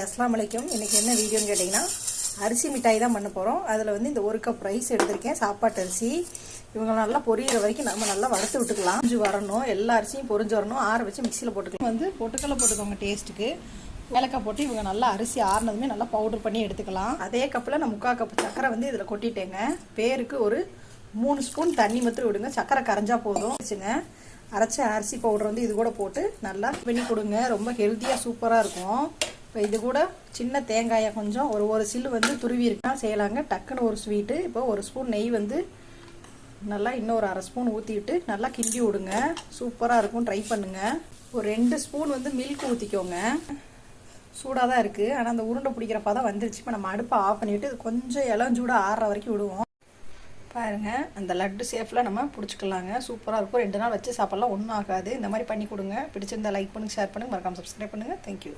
அஸ்ஸலாமு அலைக்கும். இன்றைக்கி என்ன வீடியோன்னு கேட்டிங்கன்னா, அரிசி மிட்டாய் தான் பண்ண போகிறோம். அதில் வந்து இந்த 1 கப் ரைஸ் எடுத்திருக்கேன், சாப்பாட்டு அரிசி. இவங்க நல்லா பொரியிற வரைக்கும் நம்ம நல்லா வறுத்து விட்டுக்கலாம். பொரிஞ்சு வரணும், எல்லா அரிசியும் பொரிஞ்சு வரணும். ஆற வச்சு மிக்சியில் போட்டுக்கலாம். வந்து பொட்டுக்கடலை போட்டுக்கோங்க டேஸ்ட்டுக்கு. ஏலக்காய் போட்டு இவங்க நல்லா அரிசி ஆறினதுமே நல்லா பவுடர் பண்ணி எடுத்துக்கலாம். அதே கப்பில் நான் 3/4 கப் சக்கரை வந்து இதில் கொட்டிட்டேங்க. பேருக்கு ஒரு 3 ஸ்பூன் தண்ணி மட்டும் விடுங்க. சக்கரை கரைஞ்சா போதும் வச்சுங்க. அரைச்ச அரிசி பவுடர் வந்து இது கூட போட்டு நல்லா பண்ணி கொடுங்க. ரொம்ப ஹெல்த்தியாக சூப்பராக இருக்கும். இப்போ இது கூட சின்ன தேங்காயை கொஞ்சம் ஒரு சில்லு வந்து துருவி இருக்கா செய்யலாங்க. டக்குன்னு ஒரு ஸ்வீட்டு. இப்போ 1 ஸ்பூன் நெய் வந்து நல்லா இன்னொரு 1/2 ஸ்பூன் ஊற்றிட்டு நல்லா கிண்டி விடுங்க. சூப்பராக இருக்கும், ட்ரை பண்ணுங்கள். ஒரு 2 ஸ்பூன் வந்து மில்க் ஊற்றிக்கோங்க. சூடாக தான் இருக்குது, ஆனால் அந்த உருண்டை பிடிக்கிறப்ப தான் வந்துருச்சு. இப்போ நம்ம அடுப்பை ஆஃப் பண்ணிவிட்டு இது கொஞ்சம் இளஞ்சூடாக ஆறுற வரைக்கும் விடுவோம். பாருங்கள், அந்த லட்டு சேஃபில் நம்ம பிடிச்சிக்கலாங்க. சூப்பராக இருக்கும். 2 நாள் வச்சு சாப்பிட்லாம், ஒன்றும் ஆகாது. இந்த மாதிரி பண்ணி கொடுங்க. பிடிச்சிருந்தா லைக் பண்ணுங்கள், ஷேர் பண்ணுங்கள், மறக்காமல் சப்ஸ்கிரைப் பண்ணுங்கள். தேங்க்யூ.